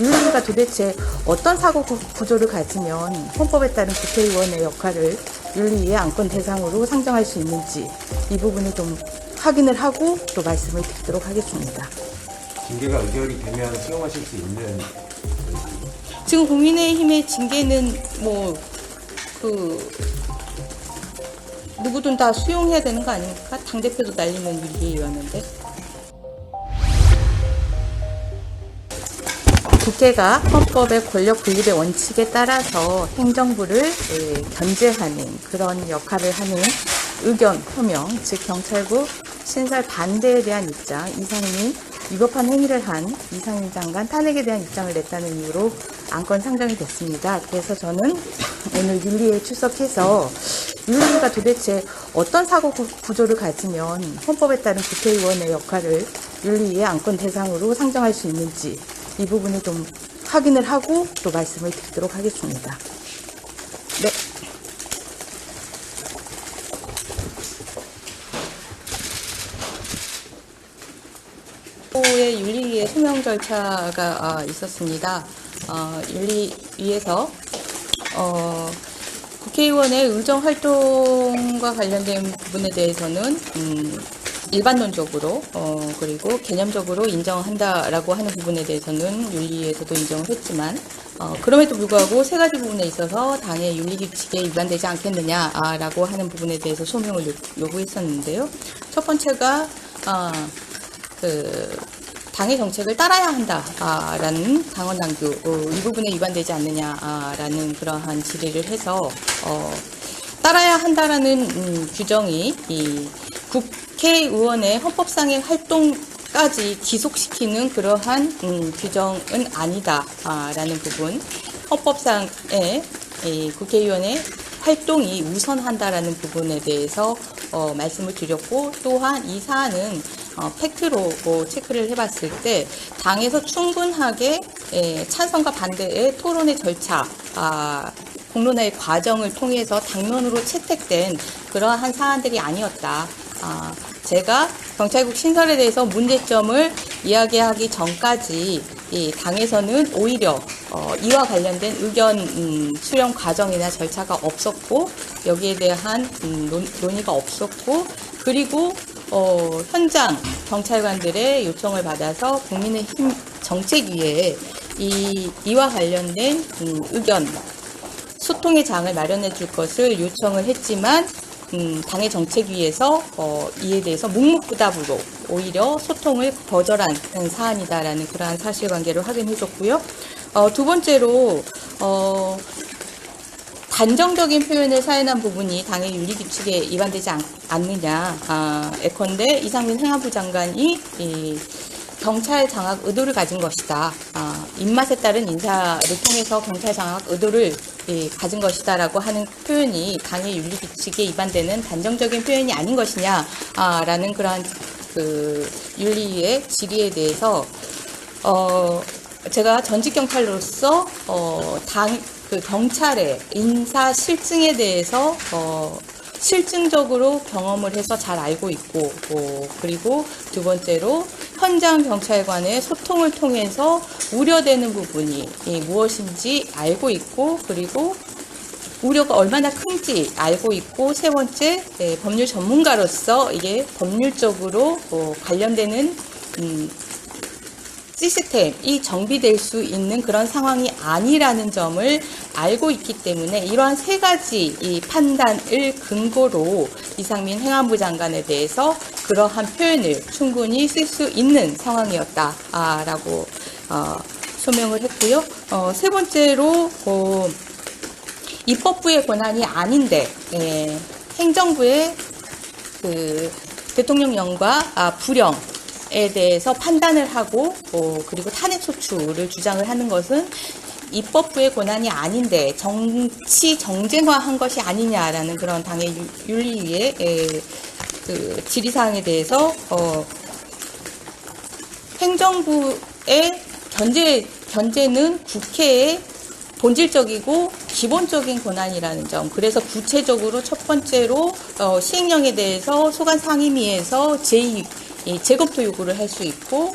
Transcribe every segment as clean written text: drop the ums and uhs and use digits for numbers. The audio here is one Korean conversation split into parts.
윤리위가 도대체 어떤 사고 구조를 가지면 헌법에 따른 국회의원의 역할을 윤리위의 안건 대상으로 상정할 수 있는지 이 부분을 좀 확인을 하고 또 말씀을 드리도록 하겠습니다. 징계가 의결이 되면 수용하실 수 있는. 지금 국민의힘의 징계는 누구든 다 수용해야 되는 거 아닙니까? 당대표도 날리는 윤리위원회인데. 국회가 헌법의 권력 분립의 원칙에 따라서 행정부를 견제하는 그런 역할을 하는 의견 표명, 즉 경찰국 신설 반대에 대한 입장, 이상민 위법한 행위를 한 이상민 장관 탄핵에 대한 입장을 냈다는 이유로 안건 상정이 됐습니다. 그래서 저는 오늘 윤리위에 출석해서 윤리위가 도대체 어떤 사고 구조를 가지면 헌법에 따른 국회의원의 역할을 윤리위의 안건 대상으로 상정할 수 있는지 이 부분을 좀 확인을 하고 또 말씀을 드리도록 하겠습니다. 네. 의 윤리위의 소명 절차가 있었습니다. 윤리위에서 국회의원의 의정 활동과 관련된 부분에 대해서는 일반론적으로 그리고 개념적으로 인정한다라고 하는 부분에 대해서는 윤리위에서도 인정을 했지만 그럼에도 불구하고 세 가지 부분에 있어서 당의 윤리규칙에 위반되지 않겠느냐라고 하는 부분에 대해서 소명을 요구했었는데요. 첫 번째가 당의 정책을 따라야 한다라는 당원 당규 이 부분에 위반되지 않느냐라는 그러한 질의를 해서 따라야 한다라는 규정이 이 국회의원의 헌법상의 활동까지 기속시키는 그러한 규정은 아니다라는 부분, 헌법상의 국회의원의 활동이 우선한다라는 부분에 대해서 말씀을 드렸고, 또한 이 사안은 팩트로 체크를 해봤을 때 당에서 충분하게 찬성과 반대의 토론의 절차, 공론화의 과정을 통해서 당론으로 채택된 그러한 사안들이 아니었다. 제가 경찰국 신설에 대해서 문제점을 이야기하기 전까지 이 당에서는 오히려 이와 관련된 의견 수렴 과정이나 절차가 없었고, 여기에 대한 논의가 없었고, 그리고 현장 경찰관들의 요청을 받아서 국민의힘 정책위에 이와 관련된 의견 소통의 장을 마련해 줄 것을 요청을 했지만 당의 정책위에서 이에 대해서 묵묵부답으로 오히려 소통을 거절한 사안이다라는 그러한 사실관계를 확인해줬고요. 두 번째로 단정적인 표현을 사용한 부분이 당의 윤리규칙에 위반되지 않느냐. 예컨대 이상민 행안부 장관이 경찰 장악 의도를 가진 것이다. 입맛에 따른 인사를 통해서 경찰 장악 의도를 가진 것이다라고 하는 표현이 당의 윤리규칙에 위반되는 단정적인 표현이 아닌 것이냐라는 그러한 윤리위의 질의에 대해서 제가 전직 경찰로서 경찰의 인사 실증에 대해서 실증적으로 경험을 해서 잘 알고 있고, 그리고 두 번째로 현장 경찰관의 소통을 통해서 우려되는 부분이 무엇인지 알고 있고, 그리고 우려가 얼마나 큰지 알고 있고, 세 번째 법률 전문가로서 이게 법률적으로 관련되는 시스템이 정비될 수 있는 그런 상황이 아니라는 점을 알고 있기 때문에 이러한 세 가지 이 판단을 근거로 이상민 행안부 장관에 대해서 그러한 표현을 충분히 쓸 수 있는 상황이었다라고 소명을 했고요. 세 번째로 입법부의 권한이 아닌데 행정부의 대통령령과 불령에 대해서 판단을 하고 그리고 탄핵 소추를 주장을 하는 것은 입법부의 권한이 아닌데 정치 정쟁화한 것이 아니냐라는 그런 당의 윤리위의 질의사항에 대해서 행정부의 견제는 국회의 본질적이고 기본적인 권한이라는 점. 그래서 구체적으로 첫 번째로 시행령에 대해서 소관 상임위에서 제검토 요구를 할 수 있고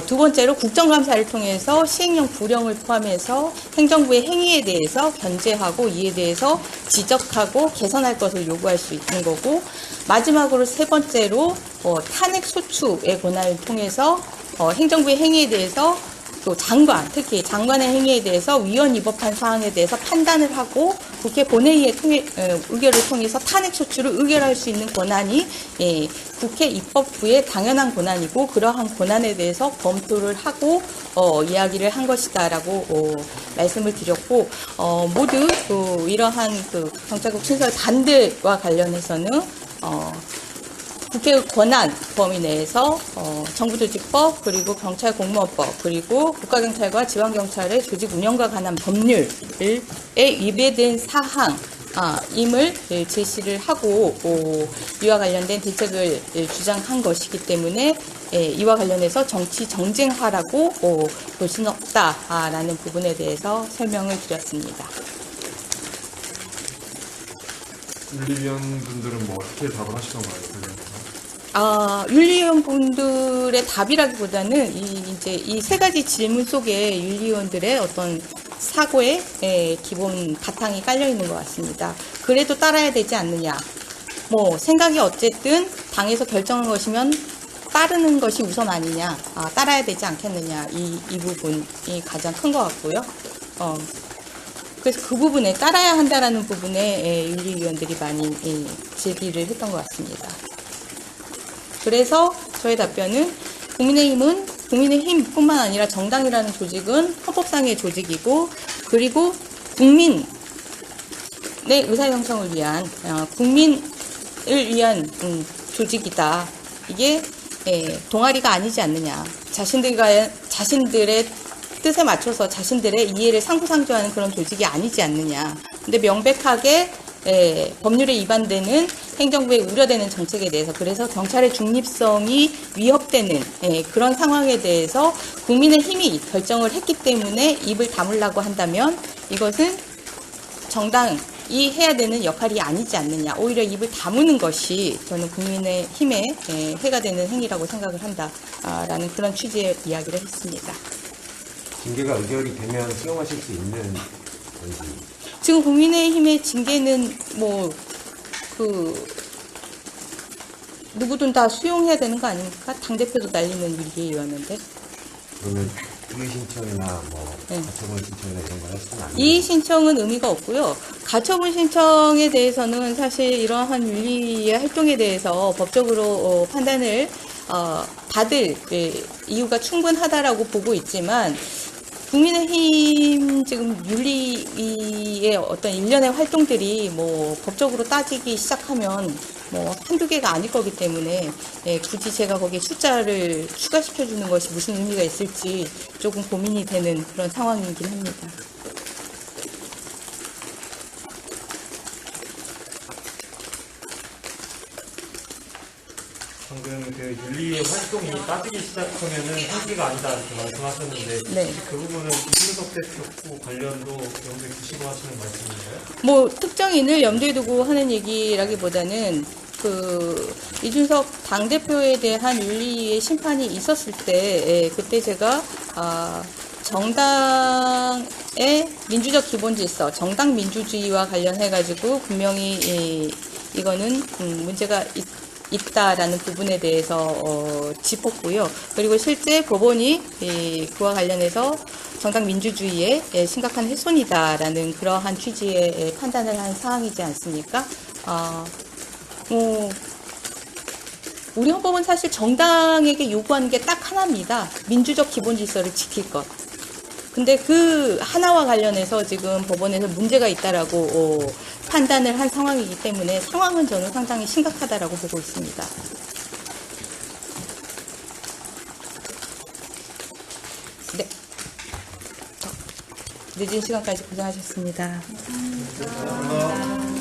두 번째로 국정감사를 통해서 시행령 불령을 포함해서 행정부의 행위에 대해서 견제하고 이에 대해서 지적하고 개선할 것을 요구할 수 있는 거고, 마지막으로 세 번째로 탄핵 소추의 권한을 통해서 행정부의 행위에 대해서 또 장관, 특히 장관의 행위에 대해서 위헌 위법한 사항에 대해서 판단을 하고 국회 본회의의 의결을 통해서 탄핵 소추를 의결할 수 있는 권한이 국회 입법부의 당연한 권한이고, 그러한 권한에 대해서 검토를 하고 이야기를 한 것이다라고 말씀을 드렸고, 모두 이러한 경찰국 신설 반대와 관련해서는 국회의 권한 범위 내에서 정부조직법, 그리고 경찰공무원법, 그리고 국가경찰과 지방경찰의 조직 운영과 관한 법률에 위배된 사항임을 제시를 하고 이와 관련된 대책을 주장한 것이기 때문에 이와 관련해서 정치 정쟁화라고 볼 수는 없다라는 부분에 대해서 설명을 드렸습니다. 윤리위원분들은 뭐 어떻게 답을 하시던가요? 윤리위원 분들의 답이라기보다는 이 세 가지 질문 속에 윤리위원들의 어떤 사고의 기본 바탕이 깔려 있는 것 같습니다. 그래도 따라야 되지 않느냐. 생각이 어쨌든 당에서 결정한 것이면 따르는 것이 우선 아니냐. 따라야 되지 않겠느냐. 이 부분이 가장 큰 것 같고요. 그래서 그 부분에 따라야 한다라는 부분에 윤리위원들이 많이 제기를 했던 것 같습니다. 그래서 저의 답변은 국민의힘뿐만 아니라 정당이라는 조직은 헌법상의 조직이고, 그리고 국민의 의사형성을 위한 국민을 위한 조직이다. 이게 동아리가 아니지 않느냐. 자신들의 뜻에 맞춰서 자신들의 이해를 상부상조하는 그런 조직이 아니지 않느냐. 근데 명백하게 법률에 위반되는 행정부에 우려되는 정책에 대해서, 그래서 경찰의 중립성이 위협되는 그런 상황에 대해서 국민의힘이 결정을 했기 때문에 입을 다물라고 한다면 이것은 정당이 해야 되는 역할이 아니지 않느냐. 오히려 입을 다무는 것이 저는 국민의힘에 해가 되는 행위라고 생각을 한다라는 그런 취지의 이야기를 했습니다. 징계가 의결이 되면 수용하실 수 있는 건지. 지금 국민의힘의 징계는 누구든 다 수용해야 되는 거 아닙니까? 당대표도 날리는 일이었는데. 그러면 이의 신청이나 가처분 신청이나 이런 걸 할 수는 아니에요? 이의 신청은 의미가 없고요. 가처분 신청에 대해서는 사실 이러한 윤리의 활동에 대해서 법적으로 판단을 받을 이유가 충분하다라고 보고 있지만, 국민의힘 지금 윤리위의 어떤 일련의 활동들이 법적으로 따지기 시작하면 한두 개가 아닐 거기 때문에 굳이 제가 거기에 숫자를 추가시켜주는 것이 무슨 의미가 있을지 조금 고민이 되는 그런 상황이긴 합니다. 방금 윤리의 활동이 따지기 시작하면은 한계가 아니다 이렇게 말씀하셨는데, 네. 그 부분은 이준석 대표 관련도 염두에 두시고 하시는 말씀인가요? 특정인을 염두에 두고 하는 얘기라기보다는 이준석 당대표에 대한 윤리의 심판이 있었을 때 그때 제가 정당의 민주적 기본 질서, 정당 민주주의와 관련해가지고 분명히 이거는 문제가 있다라는 부분에 대해서 짚었고요. 그리고 실제 법원이 그와 관련해서 정당 민주주의에 심각한 훼손이다라는 그러한 취지의 판단을 한 사항이지 않습니까? 우리 헌법은 사실 정당에게 요구하는 게 딱 하나입니다. 민주적 기본 질서를 지킬 것. 근데 그 하나와 관련해서 지금 법원에서 문제가 있다라고 판단을 한 상황이기 때문에 상황은 저는 상당히 심각하다라고 보고 있습니다. 네. 늦은 시간까지 고생하셨습니다. 감사합니다.